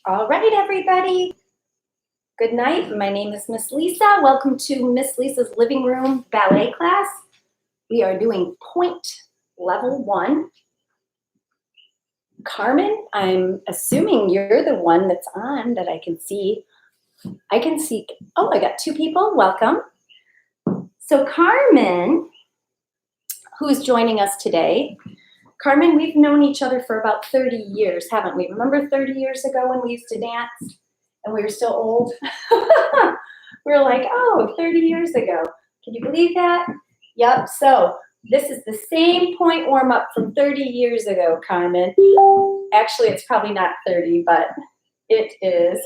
All right, everybody. Good night. My name is Miss Lisa. Welcome to Miss Lisa's Living Room Ballet class. We are doing Pointe Level 1. Carmen, I'm assuming you're the one that's on that I can see. Oh, I got two people. Welcome. So Carmen, who's joining us today. Carmen, we've known each other for about 30 years, haven't we? Remember 30 years ago when we used to dance and we were still old? We were like, oh, 30 years ago. Can you believe that? Yep. So this is the same point warm-up from 30 years ago, Carmen. Actually, it's probably not 30, but it is.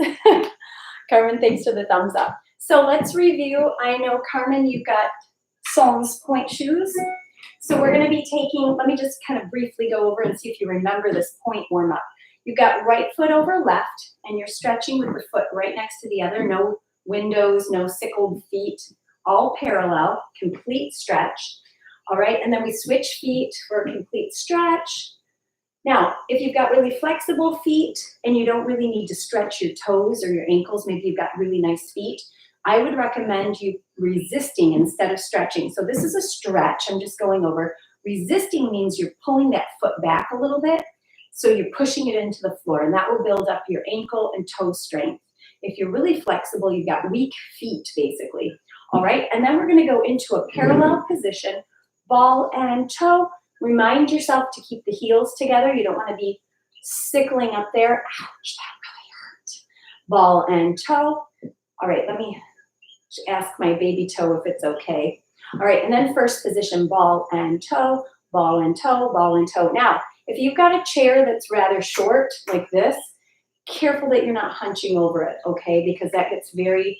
Carmen, thanks for the thumbs up. So let's review. I know, Carmen, you've got Sans Pointe shoes. So we're going to be taking, let me just kind of briefly go over and see if you remember this point warm-up. You've got right foot over left, and you're stretching with the foot right next to the other. No windows, no sickled feet, all parallel, complete stretch. All right, and then we switch feet for a complete stretch. Now, if you've got really flexible feet and you don't really need to stretch your toes or your ankles, maybe you've got really nice feet, I would recommend you resisting instead of stretching. So this is a stretch, I'm just going over. Resisting means you're pulling that foot back a little bit, so you're pushing it into the floor, and that will build up your ankle and toe strength. If you're really flexible, you've got weak feet, basically. All right, and then we're gonna go into a parallel position, ball and toe. Remind yourself to keep the heels together. You don't wanna be sickling up there. Ouch, that really hurt. Ball and toe. All right, let me ask my baby toe if it's okay. All right, and then first position, ball and toe, ball and toe, ball and toe. Now, if you've got a chair that's rather short, like this, careful that you're not hunching over it, okay? Because that gets very,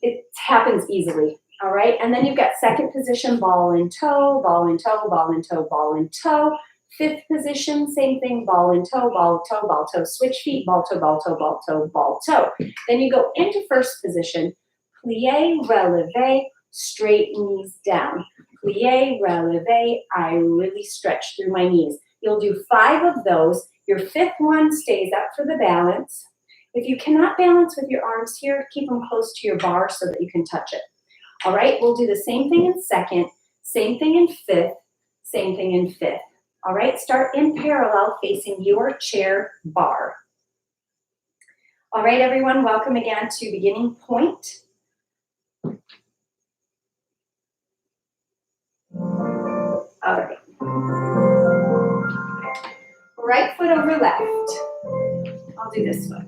it happens easily, all right? And then you've got second position, ball and toe, ball and toe, ball and toe, ball and toe. Fifth position, same thing, ball and toe, ball, toe, ball, toe. Switch feet, ball, toe, ball, toe, ball, toe, ball, toe. Then you go into first position, plie, releve, straight knees down. Plie, releve, I really stretch through my knees. You'll do 5 of those. Your fifth one stays up for the balance. If you cannot balance with your arms here, keep them close to your bar so that you can touch it. All right, we'll do the same thing in second, same thing in fifth, same thing in fifth. All right, start in parallel facing your chair bar. All right, everyone, welcome again to beginning point. All right. Right foot over left. I'll do this foot.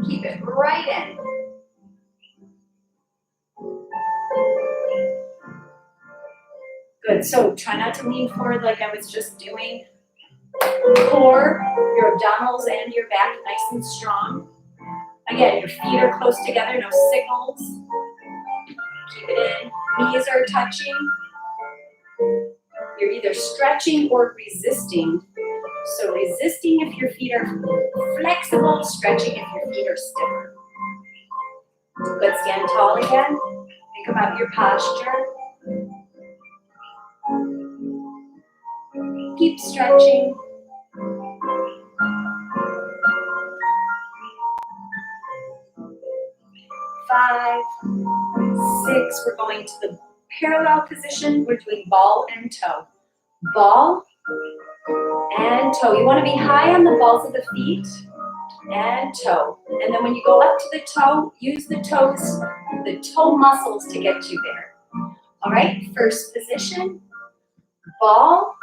Keep it right in. Good, so try not to lean forward like I was just doing. Core, your abdominals and your back nice and strong. Again, your feet are close together, no signals. Keep it in. Knees are touching. You're either stretching or resisting. So resisting if your feet are flexible, stretching if your feet are stiffer. Good, stand tall again. Think about your posture. Keep stretching. Five, six, we're going to the parallel position. We're doing ball and toe. Ball and toe. You want to be high on the balls of the feet and toe. And then when you go up to the toe, use the toes, the toe muscles to get you there. All right, first position, ball,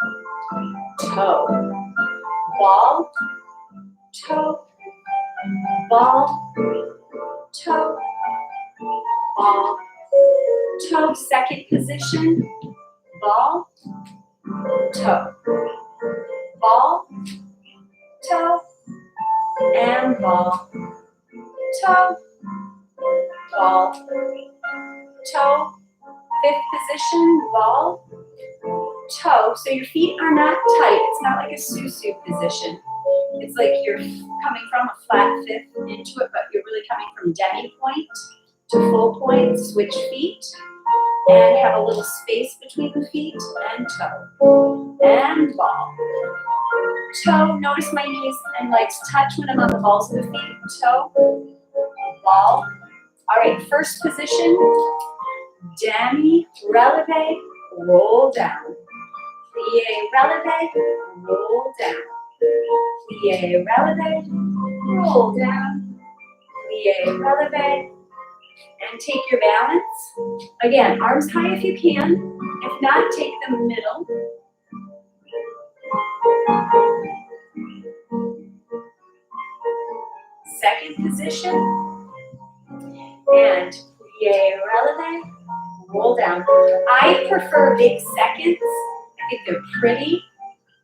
toe, ball, toe, ball, toe, ball, toe. Second position, ball, toe, ball, toe, and ball, toe, ball, toe. Fifth position, ball, toe. So your feet are not tight. It's not like a susu position. It's like you're coming from a flat fifth into it, but you're really coming from demi-point to full point. Switch feet and have a little space between the feet and toe. And ball. toe. Notice my knees and legs touch when I'm on the balls of the feet. Toe, ball. All right, first position. Demi, releve, roll down. Plie, releve, roll down. Plie, releve, roll down. Plie, releve, and take your balance. Again, arms high if you can. If not, take them middle. Second position. And plie, releve, roll down. I prefer big seconds. I think they're pretty.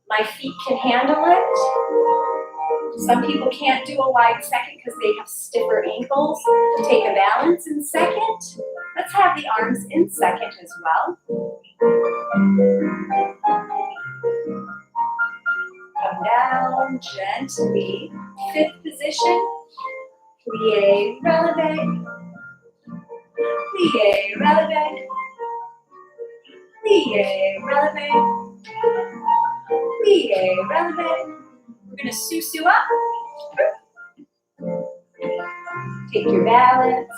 My feet can handle it. Some people can't do a wide second because they have stiffer ankles. Take a balance in second. Let's have the arms in second as well. Come down gently. Fifth position. Plie, releve. Plie, releve. Plie, releve. Plie, releve. We're going to susu up. Take your balance.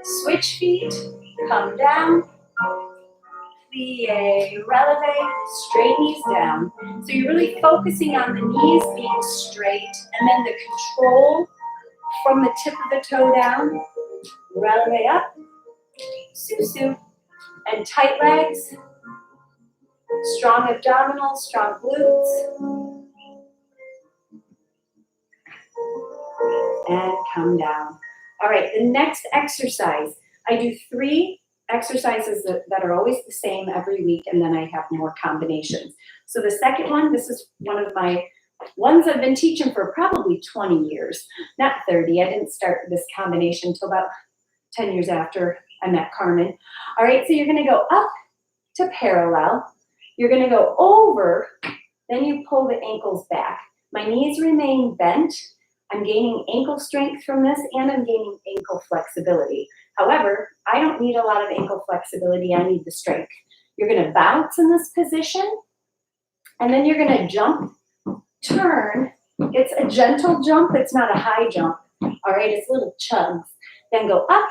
Switch feet. Come down. Plie, releve. Straight knees down. So you're really focusing on the knees being straight and then the control from the tip of the toe down. Releve up. Susu. And tight legs. Strong abdominals, strong glutes. And come down. All right, the next exercise. I do 3 exercises that are always the same every week, and then I have more combinations. So the second one, this is one of my ones I've been teaching for probably 20 years, not 30. I didn't start this combination until about 10 years after I met Carmen. All right, so you're gonna go up to parallel. You're gonna go over, then you pull the ankles back. My knees remain bent. I'm gaining ankle strength from this, and I'm gaining ankle flexibility. However, I don't need a lot of ankle flexibility, I need the strength. You're gonna bounce in this position, and then you're gonna jump, turn. It's a gentle jump, it's not a high jump. All right, it's little chugs. Then go up.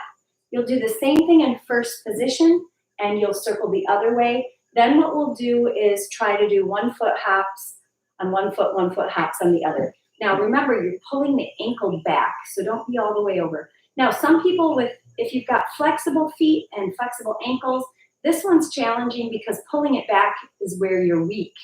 You'll do the same thing in first position, and you'll circle the other way. Then what we'll do is try to do 1 foot hops on 1 foot hops on the other. Now remember, you're pulling the ankle back, so don't be all the way over. Now some people if you've got flexible feet and flexible ankles, this one's challenging because pulling it back is where you're weak.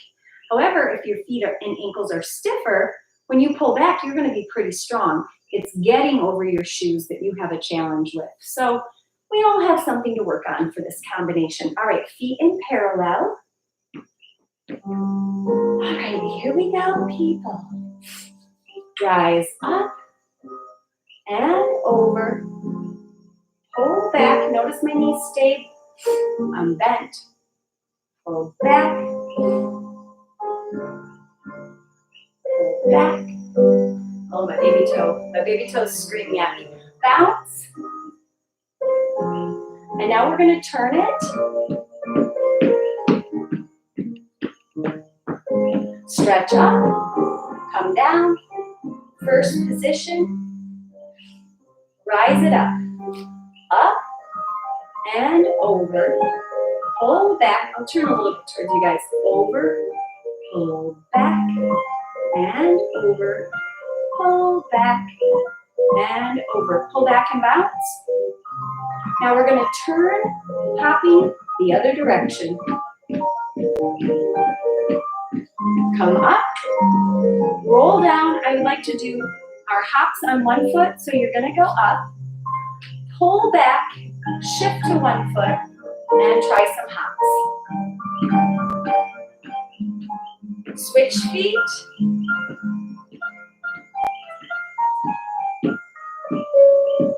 However, if your feet and ankles are stiffer, when you pull back, you're gonna be pretty strong. It's getting over your shoes that you have a challenge with. So we all have something to work on for this combination. All right, feet in parallel. All right, here we go, people. Rise up and over. Pull back. Notice my knees stay. I'm bent. Pull back. Pull back. Oh, my baby toe. My baby toe's screaming at me. Bounce. And now we're going to turn it. Stretch up. Come down. First position. Rise it up. Up and over. Pull back. I'll turn a little bit towards you guys. Over. Pull back. And over. Pull back. And over. Pull back and bounce. Now we're going to turn, hopping the other direction. Come up, roll down. I would like to do our hops on 1 foot, so you're going to go up, pull back, shift to 1 foot, and try some hops. Switch feet.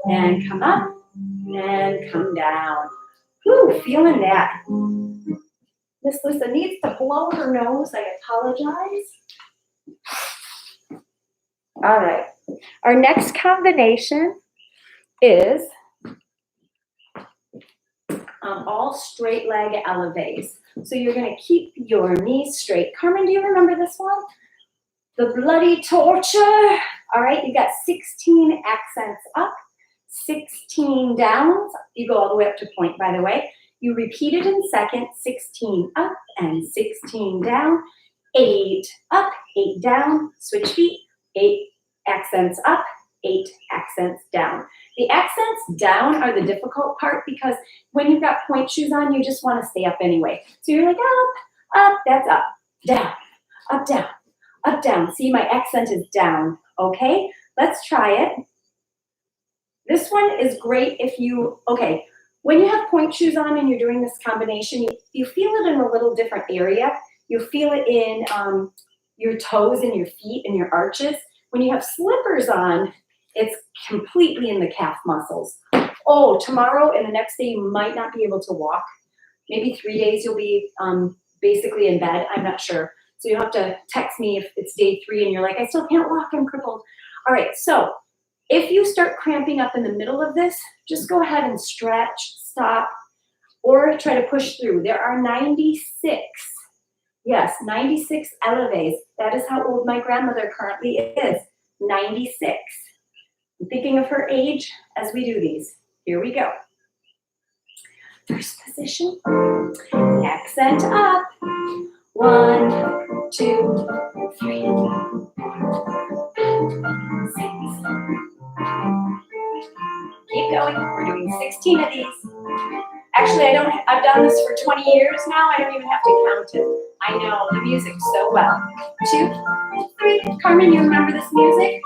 And come up. And come down. Ooh, feeling that. Miss Lisa needs to blow her nose. I apologize. All right. Our next combination is all straight leg elevates. So you're gonna keep your knees straight. Carmen, do you remember this one? The bloody torture. All right, you got 16 accents up, 16 downs. You go all the way up to point, by the way. You repeat it in second, 16 up and 16 down, 8 up, 8 down, switch feet, 8 accents up, 8 accents down. The accents down are the difficult part because when you've got point shoes on, you just want to stay up anyway. So you're like up, that's up, down, up, down, up, down. See, my accent is down, okay? Let's try it. This one is great if you, okay, when you have point shoes on and you're doing this combination, you feel it in a little different area. You feel it in your toes and your feet and your arches. When you have slippers on, it's completely in the calf muscles. Oh, tomorrow and the next day you might not be able to walk. Maybe 3 days you'll be basically in bed. I'm not sure. So you'll have to text me if it's day 3 and you're like, I still can't walk, I'm crippled. All right, so if you start cramping up in the middle of this, just go ahead and stretch, stop, or try to push through. There are 96, yes, 96 elevates. That is how old my grandmother currently is, 96. I'm thinking of her age as we do these. Here we go. First position, accent up. 1, 2, 3, 4, 5, 6. Keep going. We're doing 16 of these. Actually, I've done this for 20 years now. I don't even have to count it. I know the music so well. 2, 3. Carmen, you remember this music?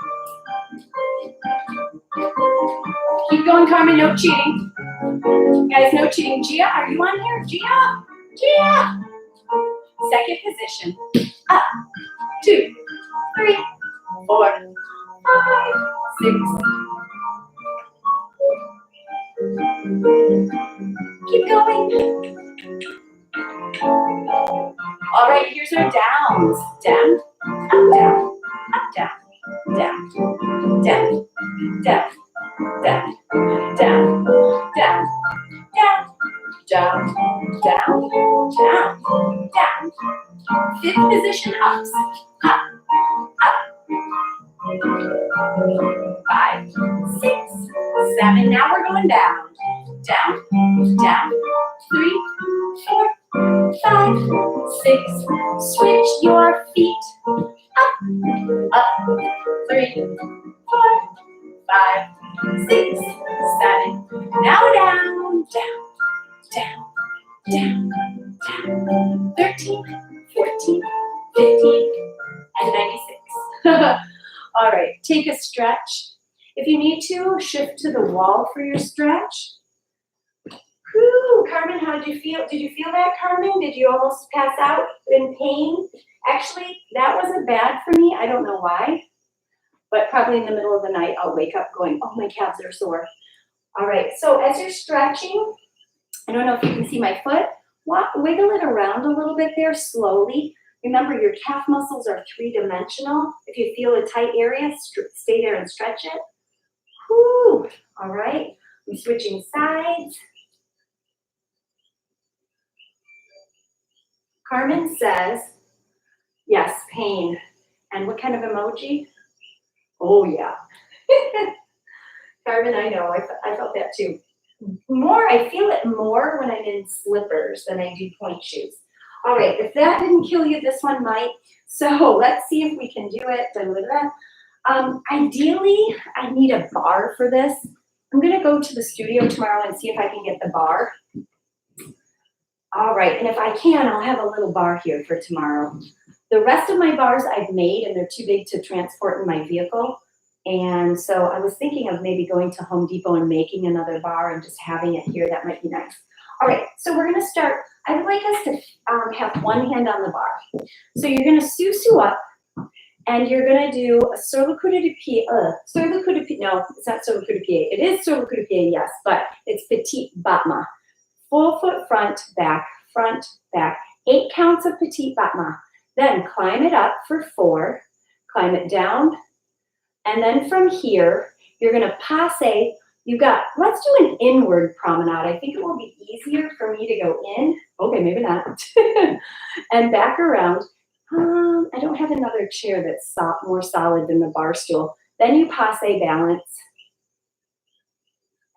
Keep going, Carmen. No cheating. Guys, no cheating. Gia, are you on here? Gia! Gia! Second position. Up. 2, 3, 4, 5, 6. Keep going. All right, here's our downs. Down, up, down, up, down, down, down, down, down, down, down, down, down, down, down, down. Fifth position, ups, up, up. 5, 6, 7. Now we're going down. Down, down. 3, 4, 5, 6. Switch your feet. Up, up. 3, 4, 5, 6, 7. Now down, down, down, down, down. 13, 14, 15, and 96. All right, take a stretch. If you need to, shift to the wall for your stretch. Whew, Carmen, how did you feel? Did you feel that, Carmen? Did you almost pass out in pain? Actually, that wasn't bad for me. I don't know why, but probably in the middle of the night, I'll wake up going, oh, my calves are sore. All right, so as you're stretching, I don't know if you can see my foot, wiggle it around a little bit there slowly. Remember, your calf muscles are 3-dimensional. If you feel a tight area, stay there and stretch it. Whew. All right, I'm switching sides. Carmen says, yes, pain. And what kind of emoji? Oh, yeah. Carmen, I know, I felt that too. I feel it more when I'm in slippers than I do point shoes. All right, if that didn't kill you, this one might. So let's see if we can do it. Ideally, I need a bar for this. I'm gonna go to the studio tomorrow and see if I can get the bar. All right, and if I can, I'll have a little bar here for tomorrow. The rest of my bars I've made, and they're too big to transport in my vehicle. And so I was thinking of maybe going to Home Depot and making another bar and just having it here. That might be nice. All right, so we're gonna start. I would like us to have one hand on the bar. So you're gonna susu up, and you're gonna do a sur le coude de pied. Sur le coude de pied, no, it's not sur le coude de pied. It is sur le coude de pied, yes, but it's petit battement. Full foot front, back, 8 counts of petit battement. Then climb it up for 4, climb it down, and then from here, you're gonna passe You've got, let's do an inward promenade. I think it will be easier for me to go in. Okay, maybe not. And back around. I don't have another chair that's more solid than the bar stool. Then you passe balance.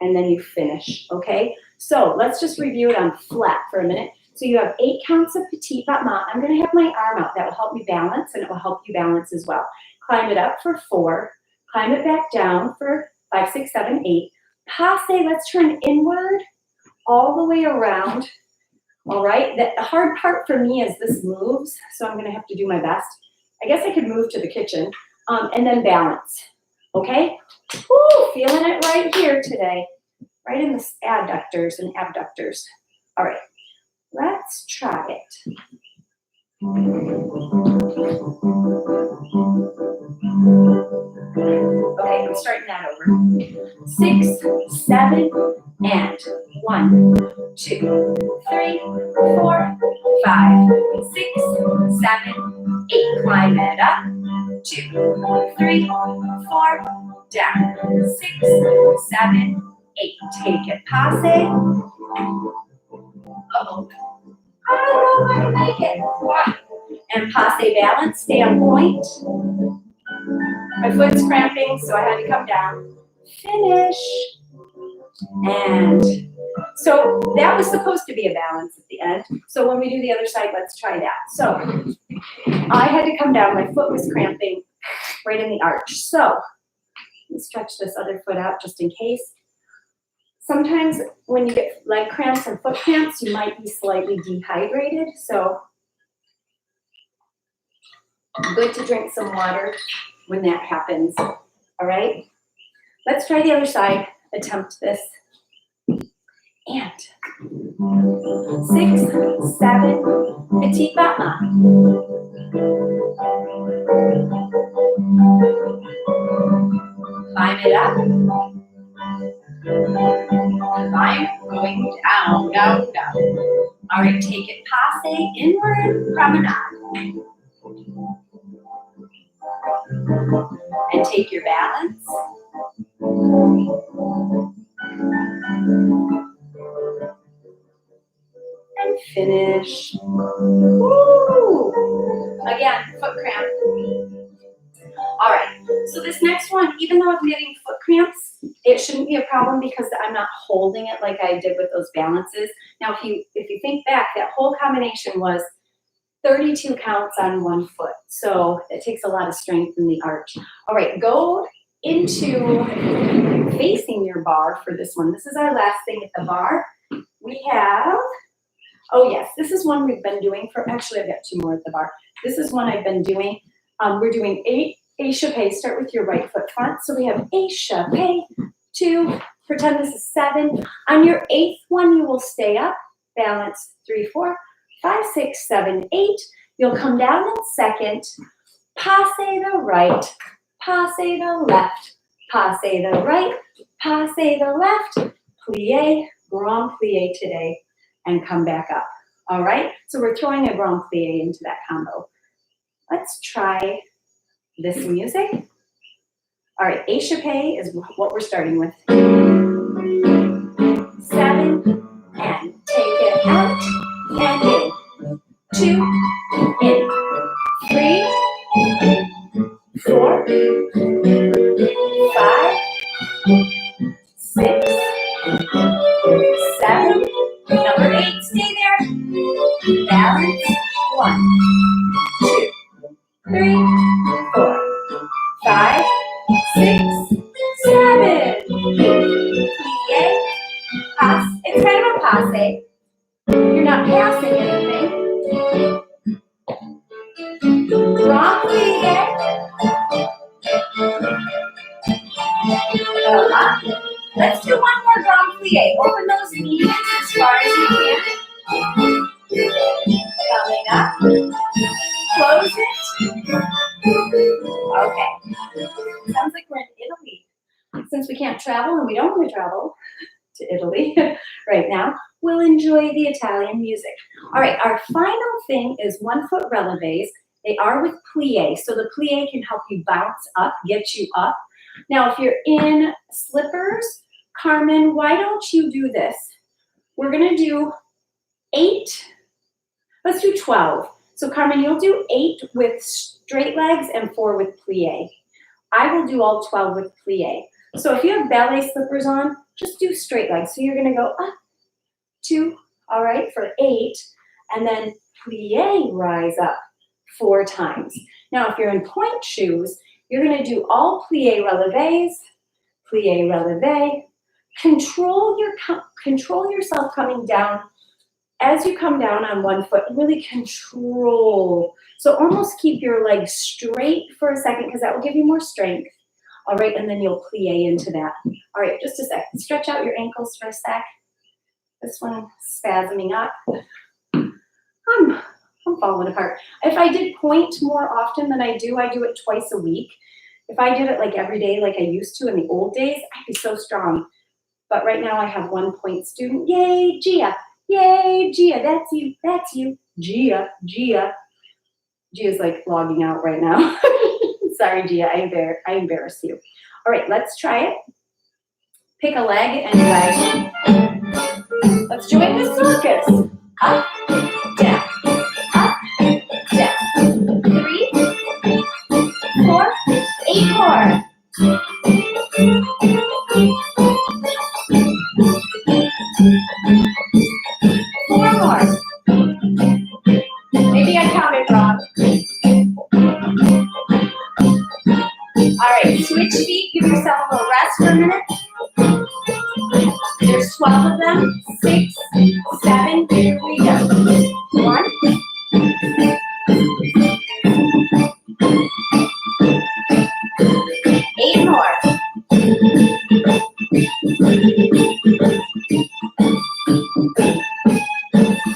And then you finish, okay? So let's just review it on flat for a minute. So you have 8 counts of petit battement. I'm gonna have my arm out. That will help me balance, and it will help you balance as well. Climb it up for 4. Climb it back down for 5, 6, 7, 8. Passe, let's turn inward all the way around. All right, the hard part for me is this moves, so I'm gonna have to do my best. I guess I could move to the kitchen, and then balance, okay? Woo, feeling it right here today, right in the adductors and abductors. All right, let's try it. Okay, I'm starting that over. 6, 7, and 1, 2, 3, 4, 5, 6, 7, 8. Climb it up. 2, 3, 4, down. 6, 7, 8. Take it passe. Uh-oh. I don't know how to make it. And passe balance, stay on point. My foot's cramping, so I had to come down. Finish. And so that was supposed to be a balance at the end. So when we do the other side, let's try that. So I had to come down. My foot was cramping right in the arch. So let me stretch this other foot out just in case. Sometimes when you get leg cramps and foot cramps, you might be slightly dehydrated. So good to drink some water when that happens. All right, let's try the other side. Attempt this. And 6, 7, petit battement. Climb it up. Climb, going down, down, down. All right, take it passe, inward promenade. And take your balance. And finish. Woo! Again, foot cramp. All right, so this next one, even though I'm getting foot cramps, it shouldn't be a problem because I'm not holding it like I did with those balances. Now, if you think back, that whole combination was 32 counts on one foot. So it takes a lot of strength in the arch. All right, go into facing your bar for this one. This is our last thing at the bar. We have, oh yes, this is one we've been doing for, actually I've got 2 more at the bar. This is one I've been doing. We're doing échappé. Start with your right foot front. So we have échappé, 2, pretend this is 7. On your 8th one, you will stay up, balance 3, 4, 5, 6, 7, 8. You'll come down in second, passe the right, passe the left, passe the right, passe the left, plie, grand plie today, and come back up. All right, so we're throwing a grand plie into that combo. Let's try this music. All right, échappé is what we're starting with. 7, and take it out, and in. 2, in. 3, 4, 5, 6, 7. Number 8, stay there. Balance. 1, 2, 3, 4, 5, 6, 7. Plie. Pass. It's kind of a passe. You're not passing anything. Grand plie. Let's do one more grand plie. Open those knees as far as you can. Coming up. Close it. Okay. Sounds like we're in Italy. Since we can't travel and we don't want to travel to Italy right now, we'll enjoy the Italian music. All right, our final thing is 1 foot releves. They are with plie, so the plie can help you bounce up, get you up. Now, if you're in slippers, Carmen, why don't you do this? We're gonna do 8, let's do 12. So Carmen, you'll do 8 with straight legs and 4 with plie. I will do all 12 with plie. So if you have ballet slippers on, just do straight legs. So you're gonna go up, 2, all right, for 8, and then plie, rise up 4 times. Now if you're in pointe shoes, you're gonna do all plie releves, plie releve. Control yourself coming down. As you come down on one foot, really control. So almost keep your legs straight for a second because that will give you more strength. All right, and then you'll plie into that. All right, just a second. Stretch out your ankles for a sec. This one spasming up. I'm falling apart. If I did pointe more often than I do it twice a week. If I did it like every day like I used to in the old days, I'd be so strong. But right now I have 1 pointe student. Yay, Gia. Yay, Gia. That's you. That's you. Gia. Gia's like logging out right now. Sorry, Gia. I embarrassed you. All right, let's try it. Pick a leg and leg. Let's join the circus. Up, down. Up, down. 3, 4, 8 more. 4 more. Maybe I counted wrong. All right, switch feet. Give yourself a little rest for a minute. There's 12 of them. 6, 7. Here we go. 1. 8 more.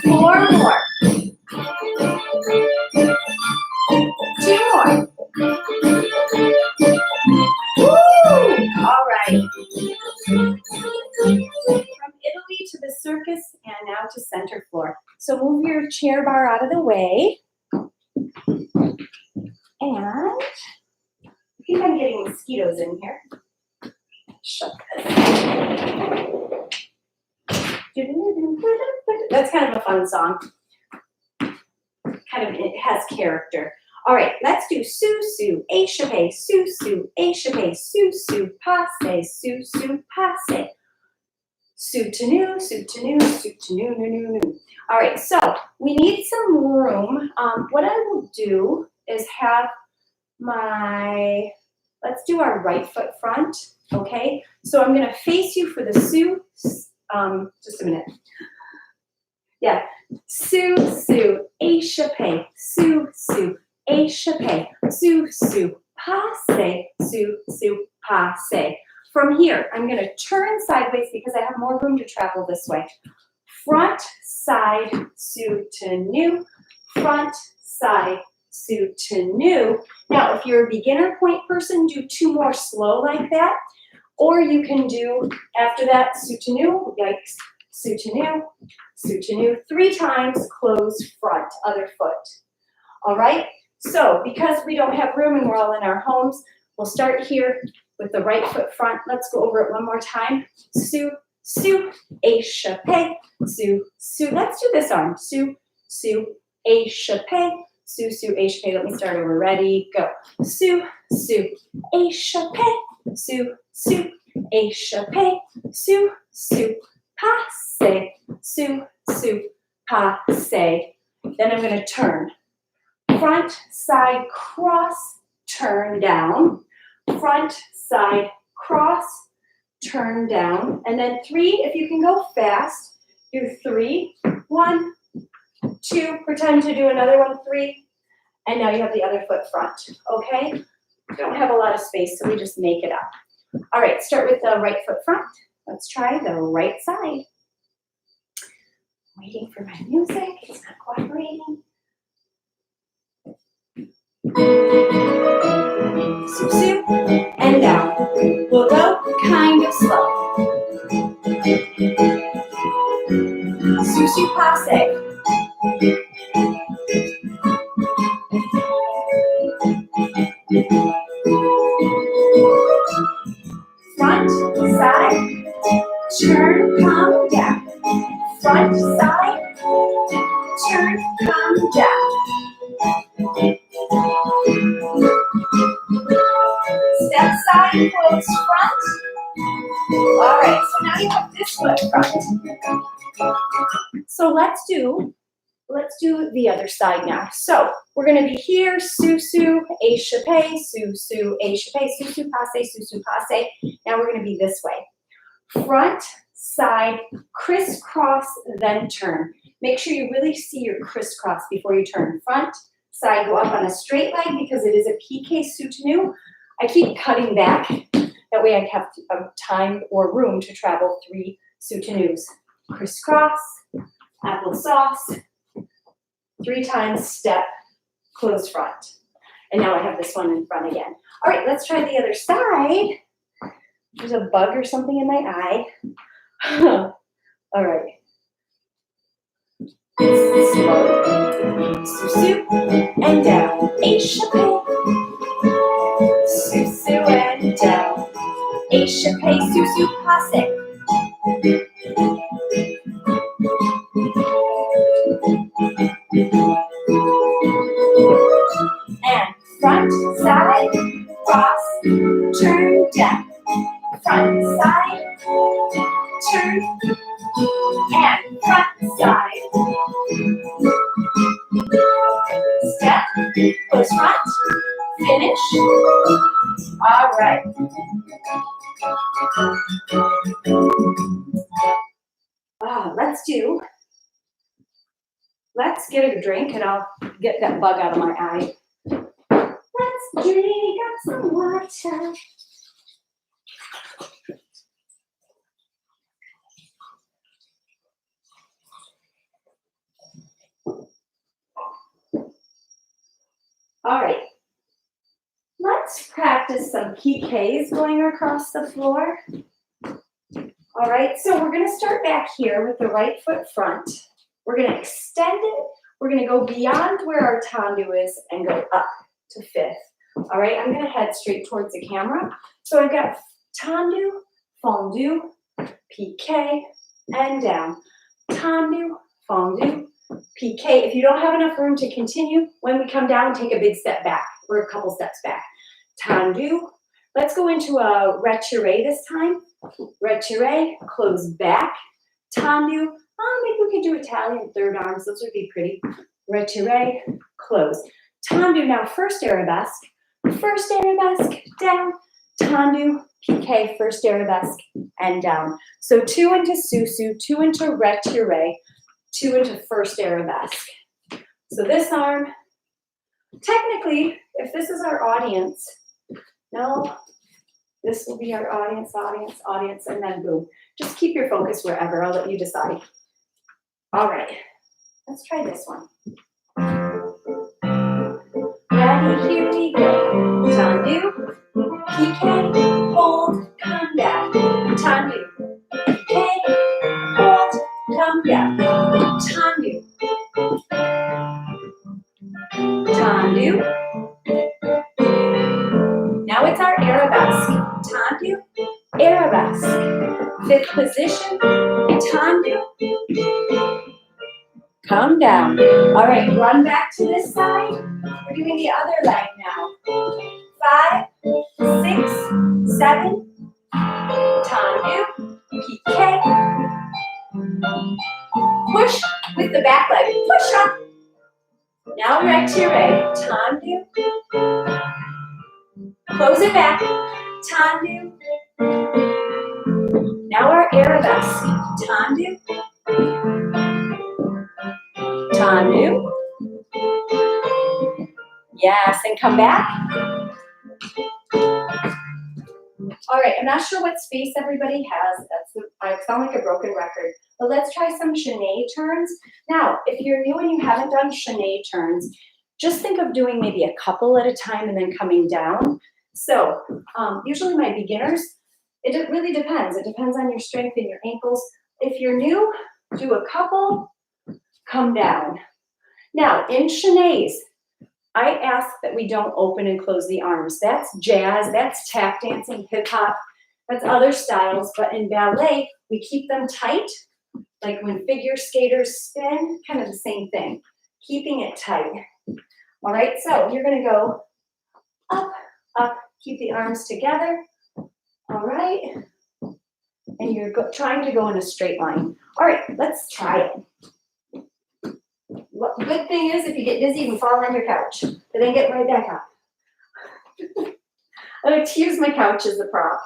4 more. 2 more. Woo! All right. From Italy to the circus and now to center floor. So move your chair bar out of the way. And I think I'm getting mosquitoes in here. Shut this. That's kind of a fun song. It has character. All right, let's do sous, échappé, sous, échappé, sous, passe, sous, passe. Soutenu, soutenu, soutenu, nu. All right, so we need some room. What I will do is have let's do our right foot front, okay? So I'm gonna face you for the sous, just a minute. Yeah, sous, échappé, sous, échappé, sous, passe, sous, passe. From here, I'm going to turn sideways because I have more room to travel this way. Front, side, soutenu, front, side, soutenu. Now, if you're a beginner pointe person, do 2 more slow like that. Or you can do, after that, soutenu, yikes, soutenu, soutenu, 3 times, close front, other foot. All right? So, because we don't have room and we're all in our homes, we'll start here with the right foot front. Let's go over it one more time. Sous, échappé, sous. Let's do this arm. Sous, échappé, sous, échappé. Let me start over. Ready, go. Sous, échappé, sous, échappé, sous, passe, sous, passe. Then I'm going to turn. Front, side, cross, turn down. Front, side, cross, turn down. And then 3, if you can go fast, do 3, 1, 2, pretend to do another one, 3, and now you have the other foot front, okay? Don't have a lot of space, so we just make it up. All right, start with the right foot front. Let's try the right side. Waiting for my music, it's not cooperating. Sous, and down. We'll go kind of slow. Sous, passe. Front, side, come down. Step side, close front. All right, so now you have this foot front. So let's do the other side now. So we're going to be here, sous-sus, échappé, sous-sus, échappé, sous-sus, passé, sous-sus, passé. Now we're going to be this way. Front, side, crisscross, then turn. Make sure you really see your crisscross before you turn. Front, side, go up on a straight leg because it is a piqué soutenu. I keep cutting back. That way I have time or room to travel 3 soutenus. Crisscross, applesauce, 3 times step, close front. And now I have this one in front again. All right, let's try the other side. There's a bug or something in my eye. All right. Slow. Sous-sus and down. Échappé. Sous-sus and down. Échappé, sous-sus, passé. And front, side, cross, turn, down. Front, side, turn, and front, side. Step, close front, finish. All right. Let's get a drink and I'll get that bug out of my eye. Let's drink up some water. All right. Let's practice some piqués going across the floor. All right, so we're going to start back here with the right foot front. We're going to extend it. We're going to go beyond where our tendu is and go up to 5th. All right, I'm going to head straight towards the camera. So I've got tendu, fondu, piqué, and down. Tendu, fondu, piqué. If you don't have enough room to continue, when we come down, take a big step back or a couple steps back. Tendu. Let's go into a retiré this time. Retiré, close back. Tendu. Maybe we could do Italian third arms. Those would be pretty. Retiré, close. Tendu now, first arabesque. First arabesque, down. Tendu, piqué, first arabesque, and down. So 2 into sous-sus, 2 into retiré, 2 into first arabesque. So this arm, technically, if this is our audience, no, this will be our audience, and then boom. Just keep your focus wherever. I'll let you decide. All right, let's try this one. Ready, here we go. Tendu, piqué, hold, come down. Tendu, piqué, hold, come down. Tendu, tendu. Now it's our arabesque. Tendu, arabesque. 5th position, tendu. Come down. All right, run back to this side. We're doing the other leg now. 5, 6, 7. Tendu, piqué. Push with the back leg. Push up. Now retiré. Tendu. Close it back. Tendu. Now our arabesque. Tendu. Tendu. Yes, and come back. All right, I'm not sure what space everybody has. I sound like a broken record. But let's try some chaîné turns. Now, if you're new and you haven't done chaîné turns, just think of doing maybe a couple at a time and then coming down. So usually my beginners, it really depends. It depends on your strength and your ankles. If you're new, do a couple, come down. Now, in chaînés, I ask that we don't open and close the arms. That's jazz, that's tap dancing, hip hop, that's other styles. But in ballet, we keep them tight, like when figure skaters spin, kind of the same thing. keeping it tight. All right, so you're gonna go up, up, keep the arms together. All right, and you're trying to go in a straight line. All right, let's try it. Good thing is if you get dizzy, you can fall on your couch, but then get right back up. I like to use my couch as a prop.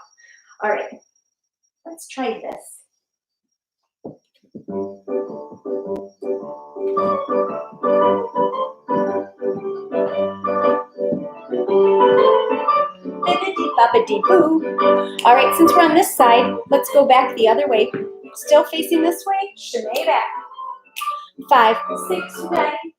All right, let's try this. Bibbidi-bobbidi-boo. All right, since we're on this side, let's go back the other way. Still facing this way, chalet back. 5, 6, ready.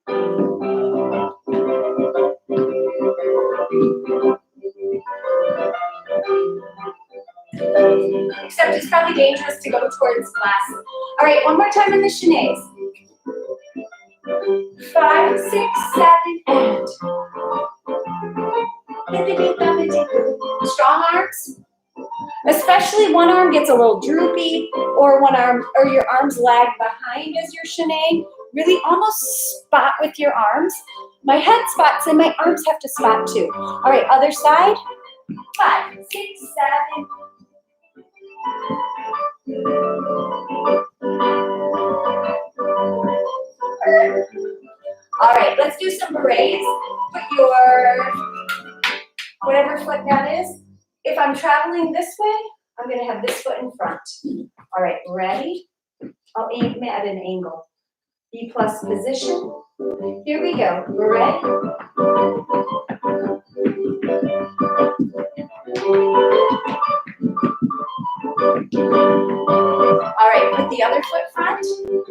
Except it's probably dangerous to go towards glass. All right, one more time in the chenets. 5, 6, 7, and strong arms. Especially one arm gets a little droopy, or one arm, or your arms lag behind as you're chenet. Really almost spot with your arms. My head spots and my arms have to spot too. All right, other side. 5, 6, 7. All right, let's do some berets. Put your, whatever foot that is. If I'm traveling this way, I'm gonna have this foot in front. All right, ready? I'll aim at an angle. B plus position. Here we go, beret. All right, put the other foot front.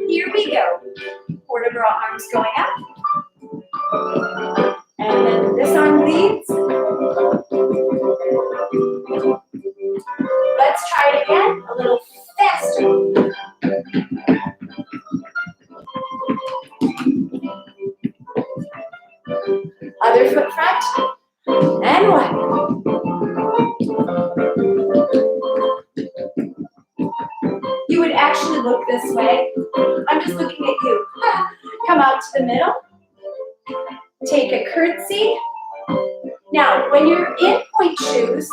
Here we go. Port de bras arms going up. And then this arm leads. Let's try it again, a little faster. Other foot front. And one. You would actually look this way. I'm just looking at you. Come out to the middle. Take a curtsy. Now, when you're in pointe shoes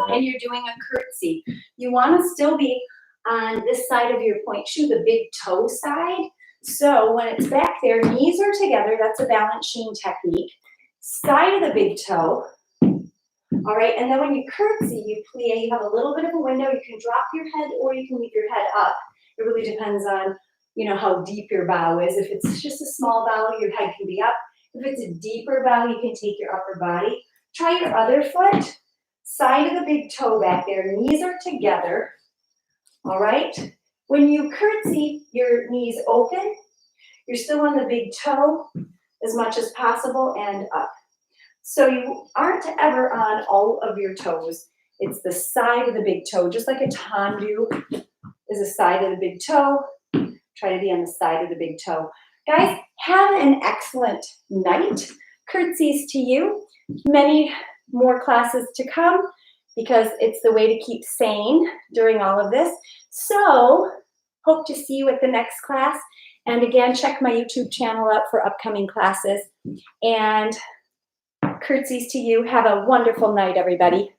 and you're doing a curtsy, you want to still be on this side of your pointe shoe, the big toe side. So when it's back there, knees are together. That's a balance sheen technique. Side of the big toe. All right, and then when you curtsy, you plie, you have a little bit of a window. You can drop your head or you can leave your head up. It really depends on, you know, how deep your bow is. If it's just a small bow, your head can be up. If it's a deeper bow, you can take your upper body. Try your other foot, side of the big toe back there. Knees are together, all right? When you curtsy, your knees open. You're still on the big toe as much as possible and up. So you aren't ever on all of your toes. It's the side of the big toe, just like a tendu is the side of the big toe. Try to be on the side of the big toe. Guys, have an excellent night. Curtsies to you. Many more classes to come because it's the way to keep sane during all of this. So, hope to see you at the next class. And again, check my YouTube channel out for upcoming classes. And curtsies to you. Have a wonderful night, everybody.